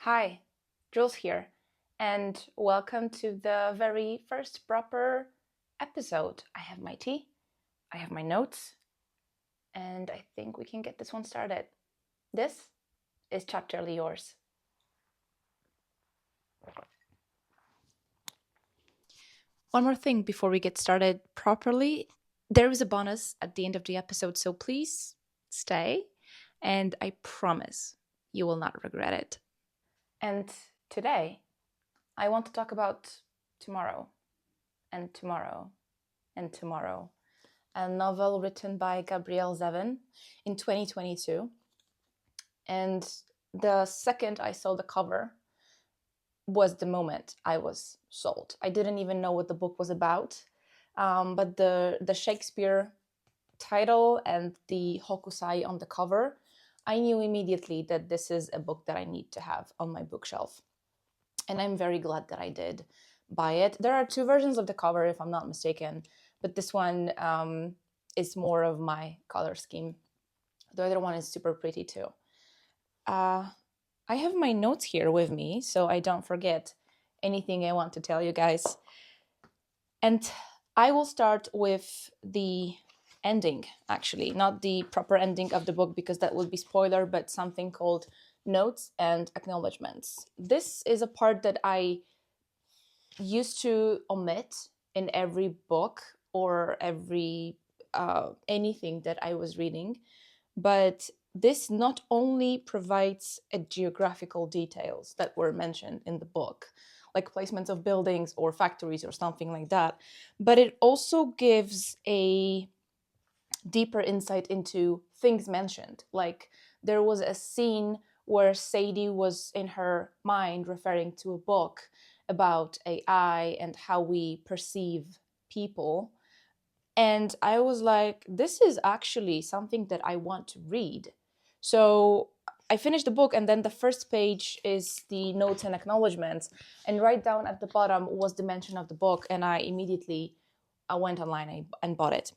Hi, Jules here, and welcome to the very first proper episode. I have my tea, I have my notes, and I think we can get this one started. This is Chapterly Yours. One more thing before we get started properly. There is a bonus at the end of the episode, so please stay, and I promise you will not regret it. And today, I want to talk about tomorrow and tomorrow and tomorrow, a novel written by Gabrielle Zevin in 2022. And the second I saw the cover was the moment I was sold. I didn't even know what the book was about, but the Shakespeare title and the hokusai on the cover, I knew immediately that this is a book that I need to have on my bookshelf. And I'm very glad that I did buy it. There are two versions of the cover, if I'm not mistaken, but this one is more of my color scheme. The other one is super pretty too. I have my notes here with me, so I don't forget anything I want to tell you guys. And I will start with the ending, actually, not the proper ending of the book, because that would be spoiler, but something called notes and acknowledgements. This is a part that I used to omit in every book or every anything that I was reading, but this not only provides geographical details that were mentioned in the book, like placements of buildings or factories or something like that, but it also gives a deeper insight into things mentioned. Like there was a scene where Sadie was in her mind referring to a book about AI and how we perceive people. And I was like, this is actually something that I want to read. So I finished the book, and then the first page is the notes and acknowledgements. And right down at the bottom was the mention of the book. And I went online and bought it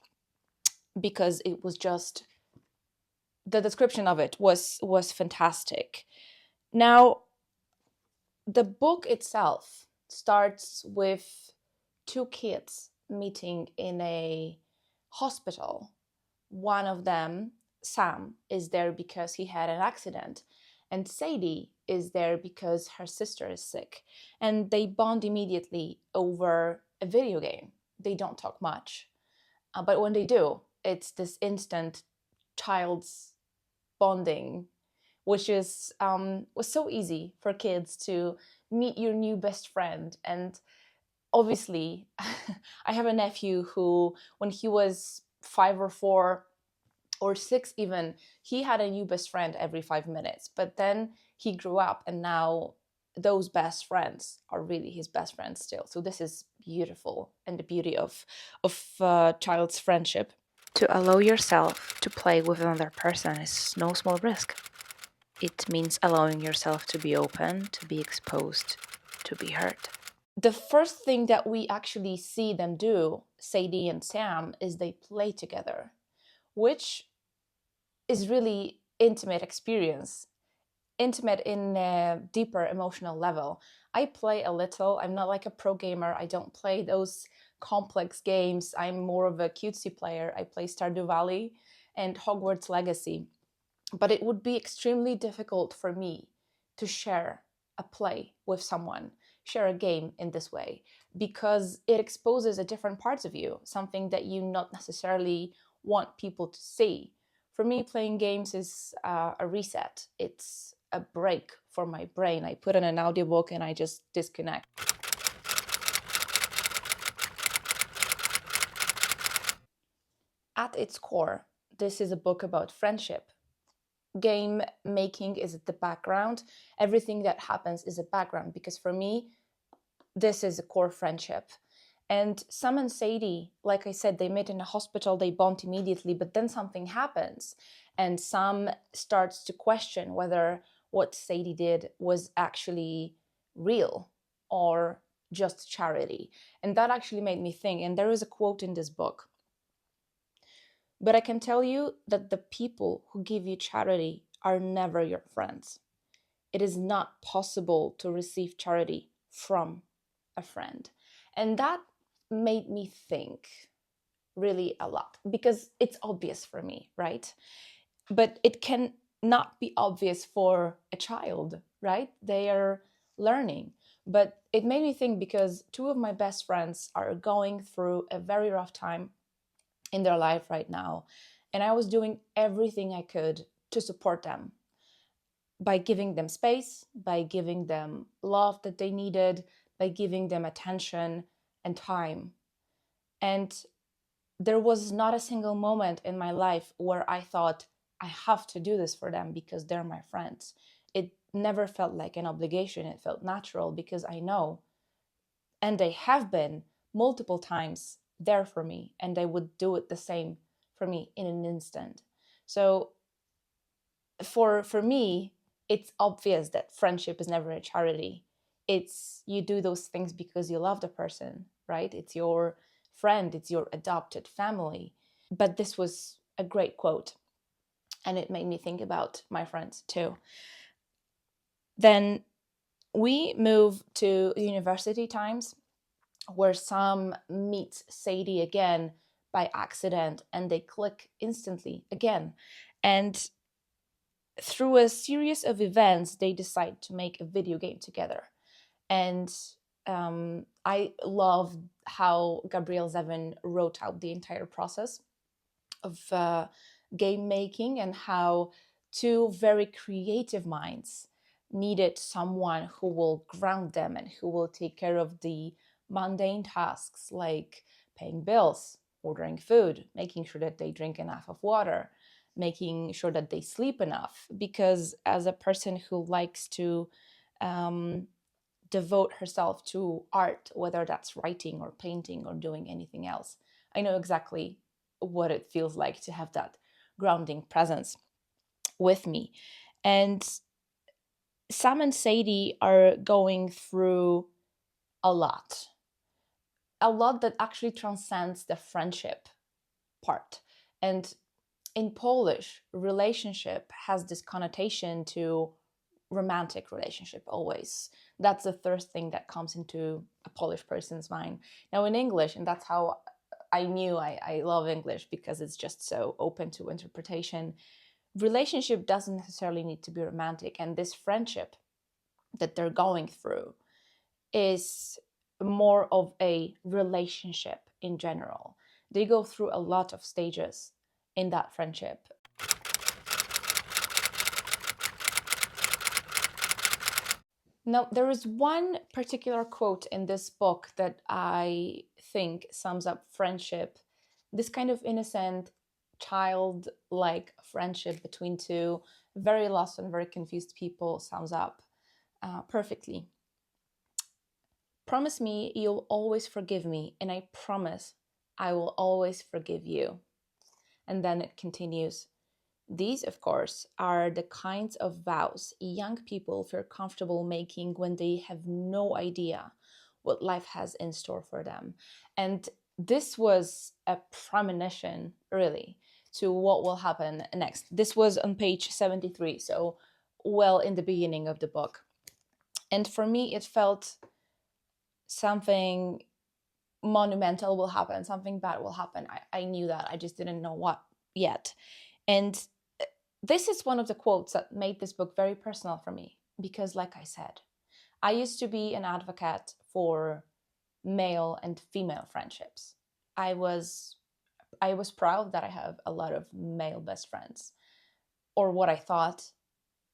because it was just, the description of it was fantastic. Now, the book itself starts with two kids meeting in a hospital. One of them, Sam, is there because he had an accident, and Sadie is there because her sister is sick. And they bond immediately over a video game. They don't talk much, but when they do, it's this instant child's bonding, which was so easy for kids to meet your new best friend. And obviously, I have a nephew who, when he was 5 or 4 or 6 even, he had a new best friend every 5 minutes. But then he grew up, and now those best friends are really his best friends still. So this is beautiful, and the beauty of child's friendship. To allow yourself to play with another person is no small risk. It means allowing yourself to be open, to be exposed, to be hurt. The first thing that we actually see them do, Sadie and Sam, is they play together, which is really intimate experience, intimate in a deeper emotional level. I play a little. I'm not like a pro gamer. I don't play those complex games. I'm more of a cutesy player. I play Stardew Valley and Hogwarts Legacy. But it would be extremely difficult for me to share a play with someone, share a game in this way, because it exposes a different parts of you, something that you not necessarily want people to see. For me, playing games is a reset. It's a break for my brain. I put on an audiobook and I just disconnect. At its core, this is a book about friendship. Game making is at the background. Everything that happens is a background, because for me, this is a core friendship. And Sam and Sadie, like I said, they meet in a hospital, they bond immediately, but then something happens. And Sam starts to question whether what Sadie did was actually real or just charity. And that actually made me think. And there is a quote in this book: "But I can tell you that the people who give you charity are never your friends. it is not possible to receive charity from a friend. And that made me think really a lot, because it's obvious for me, right? But it can not be obvious for a child, right? They are learning. But it made me think, because two of my best friends are going through a very rough time in their life right now. And I was doing everything I could to support them by giving them space, by giving them love that they needed, by giving them attention and time. And there was not a single moment in my life where I thought, I have to do this for them because they're my friends. It never felt like an obligation. It felt natural, because I know, and they have been multiple times there for me, and they would do it the same for me in an instant. So for me, it's obvious that friendship is never a charity. It's, you do those things because you love the person, right? It's your friend, it's your adopted family. But this was a great quote, and it made me think about my friends too. Then we move to university times, where Sam meets Sadie again by accident, and they click instantly again. And through a series of events, they decide to make a video game together. And I love how Gabrielle Zevin wrote out the entire process of game making, and how two very creative minds needed someone who will ground them and who will take care of the mundane tasks, like paying bills, ordering food, making sure that they drink enough of water, making sure that they sleep enough. Because as a person who likes to devote herself to art, whether that's writing or painting or doing anything else, I know exactly what it feels like to have that grounding presence with me. And Sam and Sadie are going through a lot, that actually transcends the friendship part. And in Polish, relationship has this connotation to romantic relationship always. That's the first thing that comes into a Polish person's mind. Now in English, and that's how I knew I love English, because it's just so open to interpretation, relationship doesn't necessarily need to be romantic. And this friendship that they're going through is more of a relationship in general. They go through a lot of stages in that friendship. Now, there is one particular quote in this book that I think sums up friendship, this kind of innocent, childlike friendship between two very lost and very confused people, sums up perfectly. Promise me you'll always forgive me, and I promise I will always forgive you. And then it continues. These, of course, are the kinds of vows young people feel comfortable making when they have no idea what life has in store for them. And this was a premonition, really, to what will happen next. This was on page 73, so well in the beginning of the book. And for me, it felt something monumental will happen, something bad will happen. I knew that, I just didn't know what yet. And this is one of the quotes that made this book very personal for me, because like I said, I used to be an advocate for male and female friendships. I was proud that I have a lot of male best friends, or what I thought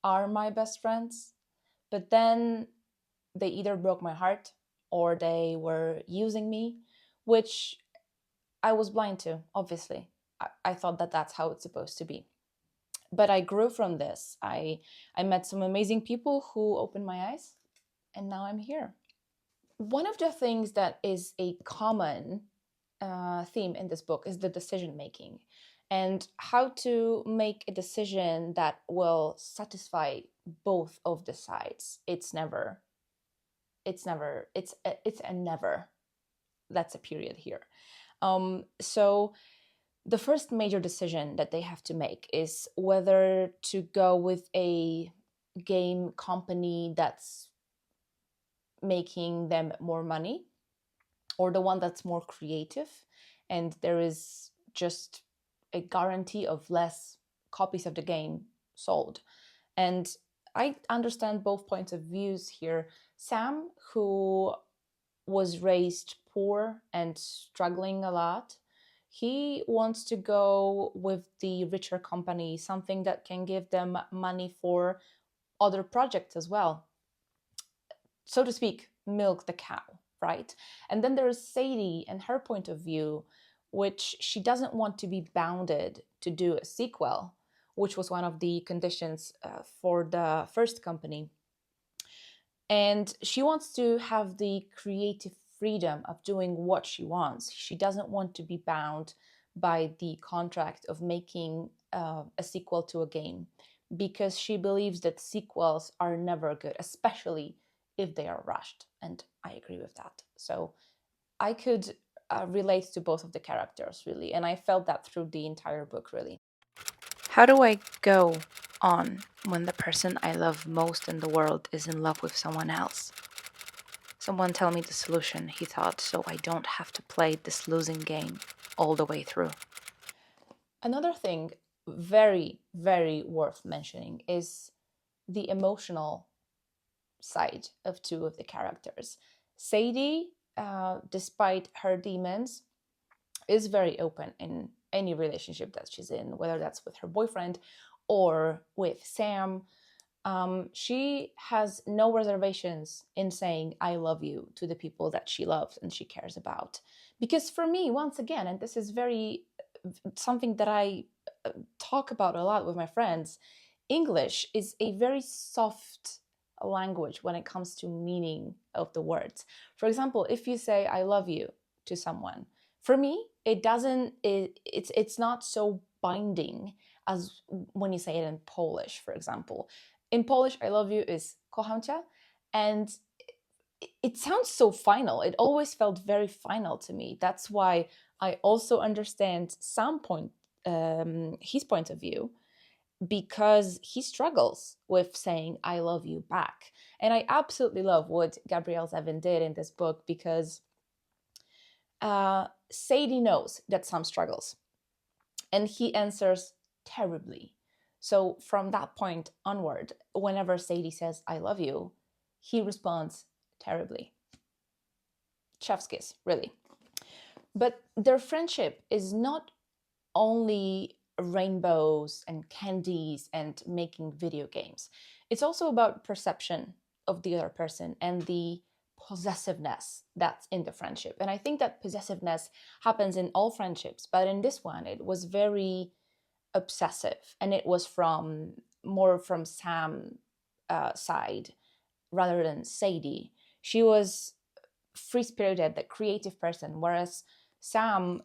are my best friends. But then they either broke my heart or they were using me, which I was blind to, obviously. I thought that that's how it's supposed to be. But I grew from this. I met some amazing people who opened my eyes, and now I'm here. One of the things that is a common theme in this book is the decision making, and how to make a decision that will satisfy both of the sides. It's a never. That's a period here. So the first major decision that they have to make is whether to go with a game company that's making them more money, or the one that's more creative, and there is just a guarantee of less copies of the game sold. And I understand both points of views here. Sam, who was raised poor and struggling a lot, he wants to go with the richer company, something that can give them money for other projects as well, so to speak, milk the cow, right? And then there's Sadie and her point of view, which she doesn't want to be bounded to do a sequel, which was one of the conditions for the first company. And she wants to have the creative freedom of doing what she wants. She doesn't want to be bound by the contract of making a sequel to a game, because she believes that sequels are never good, especially if they are rushed. And I agree with that. So I could relate to both of the characters, really. And I felt that through the entire book, really. How do I go on when the person I love most in the world is in love with someone else? Someone tell me the solution, he thought, so I don't have to play this losing game all the way through. Another thing very, very worth mentioning is the emotional side of two of the characters. Sadie, despite her demons, is very open in any relationship that she's in, whether that's with her boyfriend or with Sam. She has no reservations in saying I love you to the people that she loves and she cares about. Because for me, once again, and this is very something that I talk about a lot with my friends, English is a very soft language when it comes to meaning of the words. For example, if you say I love you to someone, for me it's not so binding as when you say it in Polish, for example. In Polish, I love you is kocham cię, and it sounds so final. It always felt very final to me. That's why I also understand his point of view, because he struggles with saying I love you back. And I absolutely love what Gabrielle Zevin did in this book, because Sadie knows that Sam struggles, and he answers terribly. So from that point onward, whenever Sadie says I love you, he responds terribly. Chef's kiss, really. But their friendship is not only rainbows and candies and making video games. It's also about perception of the other person and the possessiveness that's in the friendship. And I think that possessiveness happens in all friendships, but in this one, it was very obsessive, and it was more from Sam's side rather than Sadie. She was free spirited, the creative person, whereas Sam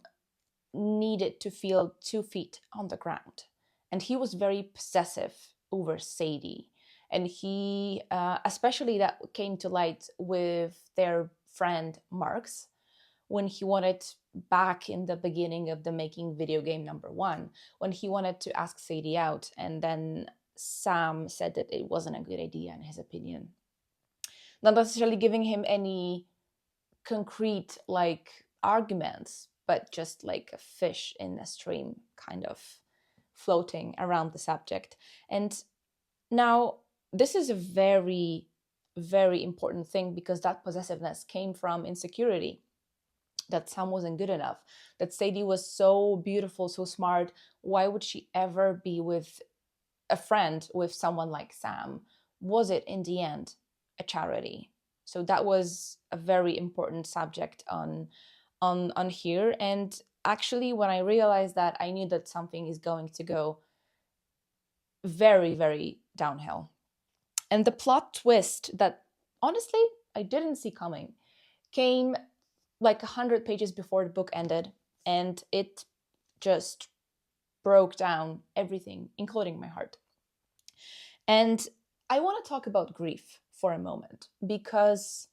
needed to feel 2 feet on the ground. And he was very possessive over Sadie. And he, especially that came to light with their friend Marks, when he wanted, back in the beginning of the making video game number one, when he wanted to ask Sadie out, and then Sam said that it wasn't a good idea in his opinion. Not necessarily giving him any concrete arguments, but just like a fish in a stream, kind of floating around the subject. And now this is a very, very important thing, because that possessiveness came from insecurity, that Sam wasn't good enough, that Sadie was so beautiful, so smart. Why would she ever be with a friend with someone like Sam? Was it in the end a charity? So that was a very important subject on here. And actually, when I realized that, I knew that something is going to go very, very downhill. And the plot twist that honestly I didn't see coming came like 100 pages before the book ended, and it just broke down everything, including my heart. And I want to talk about grief for a moment, because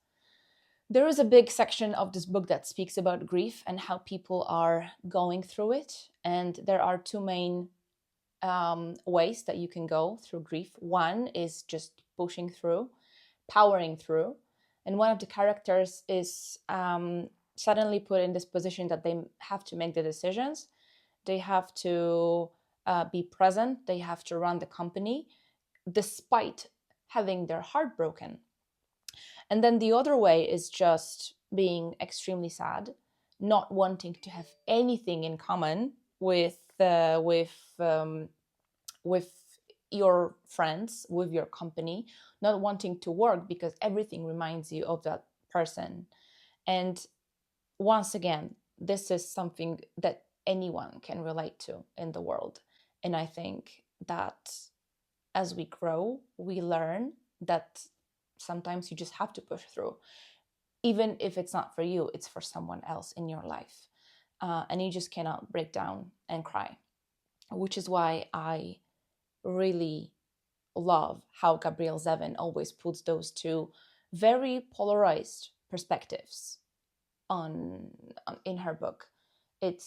there is a big section of this book that speaks about grief and how people are going through it. And there are two main ways that you can go through grief. One is just pushing through, powering through. And one of the characters is suddenly put in this position that they have to make the decisions. They have to be present. They have to run the company despite having their heart broken. And then the other way is just being extremely sad, not wanting to have anything in common with your friends, with your company, not wanting to work because everything reminds you of that person. And once again, this is something that anyone can relate to in the world. And I think that as we grow, we learn that sometimes you just have to push through. Even if it's not for you, it's for someone else in your life. And you just cannot break down and cry, which is why I really love how Gabrielle Zevin always puts those two very polarized perspectives on in her book. It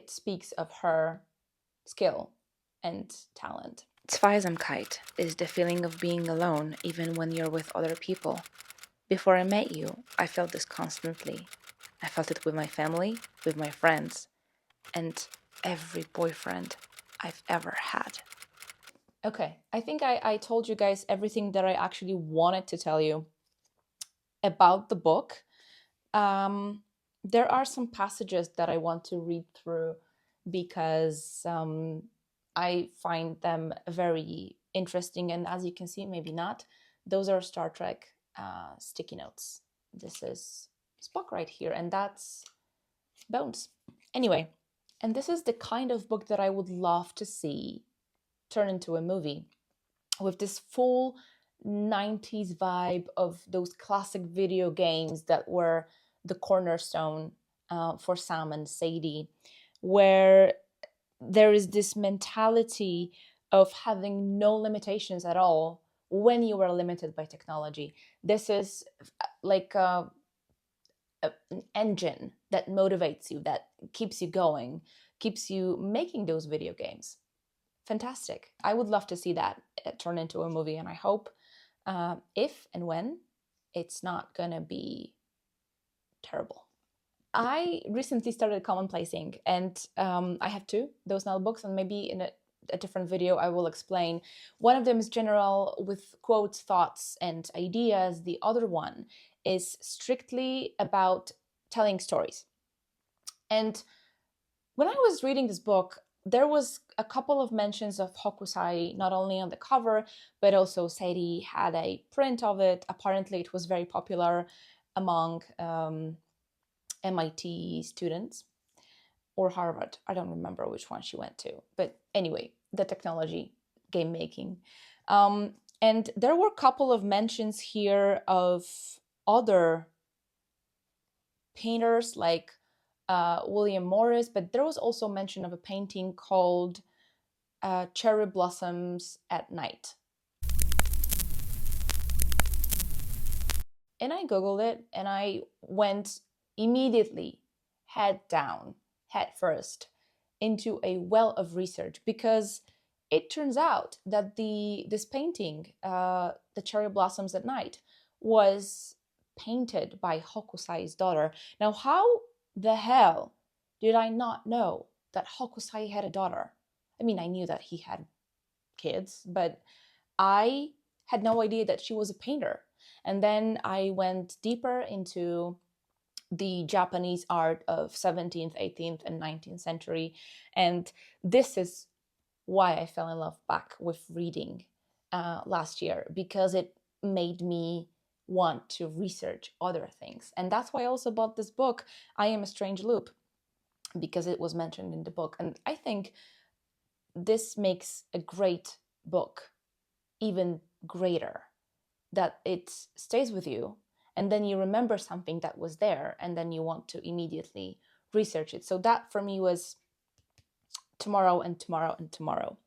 speaks of her skill and talent. Zweisamkeit is the feeling of being alone even when you're with other people. Before I met you, I felt this constantly. I felt it with my family, with my friends, and every boyfriend I've ever had. Okay, I think I told you guys everything that I actually wanted to tell you about the book. There are some passages that I want to read through because I find them very interesting. And as you can see, maybe not. Those are Star Trek sticky notes. This is Spock right here, and that's Bones. Anyway, and this is the kind of book that I would love to see turn into a movie with this full 90s vibe of those classic video games that were the cornerstone for Sam and Sadie, where there is this mentality of having no limitations at all when you are limited by technology. This is like an engine that motivates you, that keeps you going, keeps you making those video games. Fantastic. I would love to see that turn into a movie, and I hope if and when it's not gonna be terrible. I recently started commonplacing, and I have two, those notebooks, and maybe in a different video I will explain. One of them is general with quotes, thoughts, and ideas. The other one is strictly about telling stories. And when I was reading this book, there was a couple of mentions of Hokusai, not only on the cover, but also Sadie had a print of it. Apparently it was very popular among MIT students or Harvard. I don't remember which one she went to. But anyway, the technology, game making. And there were a couple of mentions here of other painters like William Morris, but there was also mention of a painting called Cherry Blossoms at Night. And I Googled it, and I went immediately head down, head first, into a well of research, because it turns out that this painting, the Cherry Blossoms at Night, was painted by Hokusai's daughter. Now, how the hell did I not know that Hokusai had a daughter? I mean, I knew that he had kids, but I had no idea that she was a painter. And then I went deeper into the Japanese art of 17th, 18th, and 19th century. And this is why I fell in love back with reading last year, because it made me want to research other things. And that's why I also bought this book, I Am a Strange Loop, because it was mentioned in the book. And I think this makes a great book even greater, that it stays with you and then you remember something that was there and then you want to immediately research it. So that for me was tomorrow and tomorrow and tomorrow.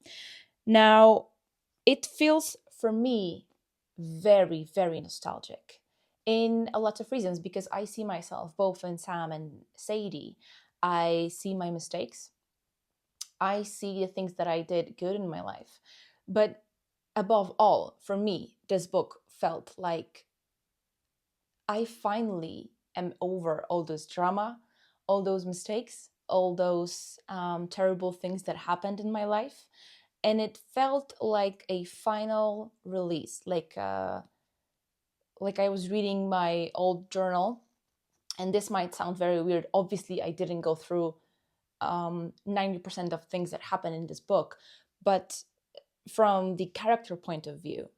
Now, it feels for me very, very nostalgic in a lot of reasons, because I see myself both in Sam and Sadie. I see my mistakes. I see the things that I did good in my life. But above all, for me, this book felt like I finally am over all this drama, all those mistakes, all those terrible things that happened in my life. And it felt like a final release, like I was reading my old journal. And this might sound very weird. Obviously, I didn't go through 90% of things that happen in this book, but from the character point of view,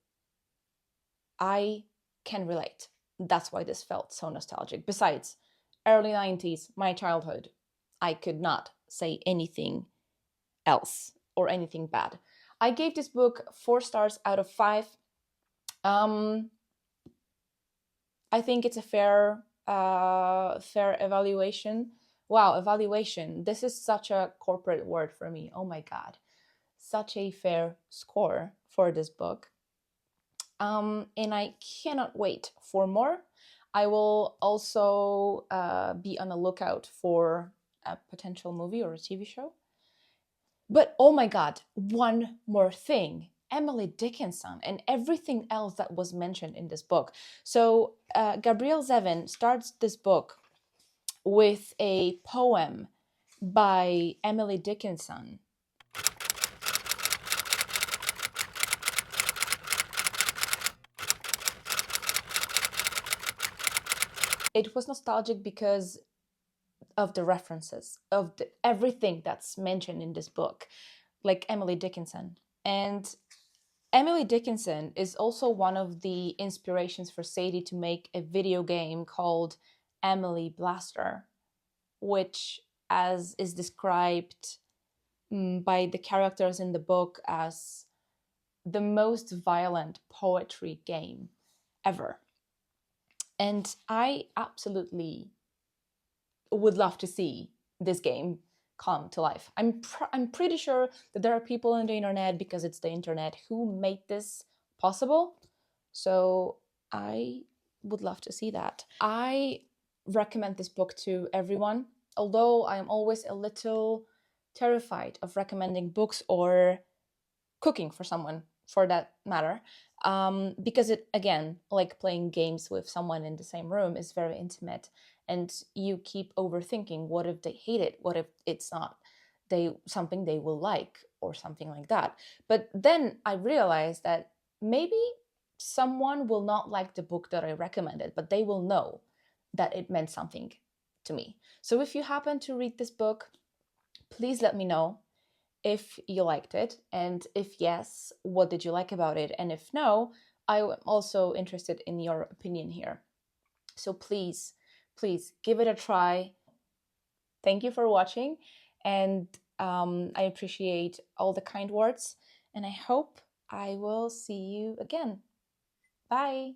I can relate. That's why this felt so nostalgic. Besides, early 90s, my childhood, I could not say anything else or anything bad. I gave this book 4 stars out of 5. I think it's a fair evaluation. Wow, evaluation. This is such a corporate word for me. Oh my God. Such a fair score for this book. And I cannot wait for more. I will also be on the lookout for a potential movie or a TV show. But oh my God, one more thing. Emily Dickinson and everything else that was mentioned in this book. So Gabrielle Zevin starts this book with a poem by Emily Dickinson. It was nostalgic because of the references, of everything that's mentioned in this book, like Emily Dickinson. And Emily Dickinson is also one of the inspirations for Sadie to make a video game called Emily Blaster, which, as is described by the characters in the book, as the most violent poetry game ever. And I absolutely would love to see this game come to life. I'm pretty sure that there are people on the internet, because it's the internet, who made this possible. So I would love to see that. I recommend this book to everyone, although I am always a little terrified of recommending books or cooking for someone, for that matter, because it, again, like playing games with someone in the same room, is very intimate, and you keep overthinking, what if they hate it, what if it's not something they will like, or something like that. But then I realized that maybe someone will not like the book that I recommended, but they will know that it meant something to me. So if you happen to read this book, please let me know if you liked it, and if yes, what did you like about it, and if no, I'm also interested in your opinion here. So please give it a try. Thank you for watching, and I appreciate all the kind words, and I hope I will see you again. Bye.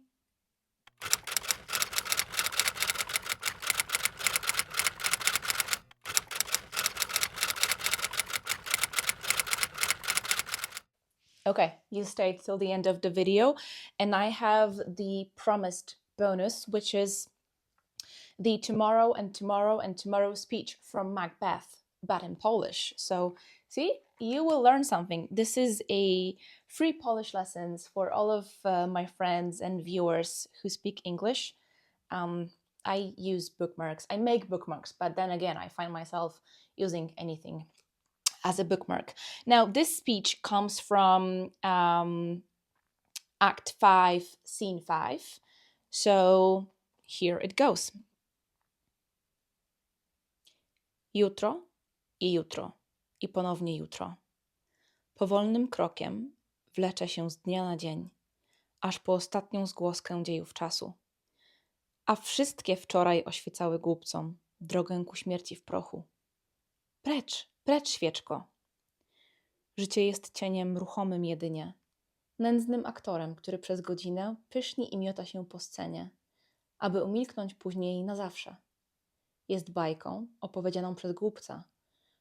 Okay, you stayed till the end of the video, and I have the promised bonus, which is the tomorrow and tomorrow and tomorrow speech from Macbeth, but in Polish. So see, you will learn something. This is a free Polish lessons for all of my friends and viewers who speak English. I use bookmarks. I make bookmarks, but then again, I find myself using anything as a bookmark. Now, this speech comes from Act 5, Scene 5. So here it goes. Jutro i ponownie jutro. Powolnym krokiem wleczę się z dnia na dzień, aż po ostatnią zgłoskę dziejów czasu. A wszystkie wczoraj oświecały głupcom drogę ku śmierci w prochu. Precz, precz, świeczko! Życie jest cieniem ruchomym jedynie, nędznym aktorem, który przez godzinę pyszni i miota się po scenie, aby umilknąć później na zawsze. Jest bajką opowiedzianą przez głupca,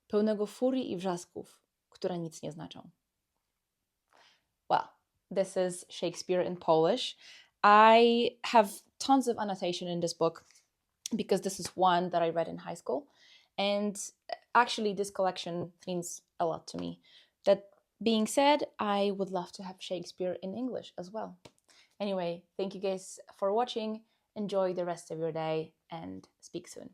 pełnego furii i wrzasków, które nic nie znaczą. Well, this is Shakespeare in Polish. I have tons of annotation in this book because this is one that I read in high school. And actually, this collection means a lot to me. That being said, I would love to have Shakespeare in English as well. Anyway, thank you guys for watching. Enjoy the rest of your day and speak soon.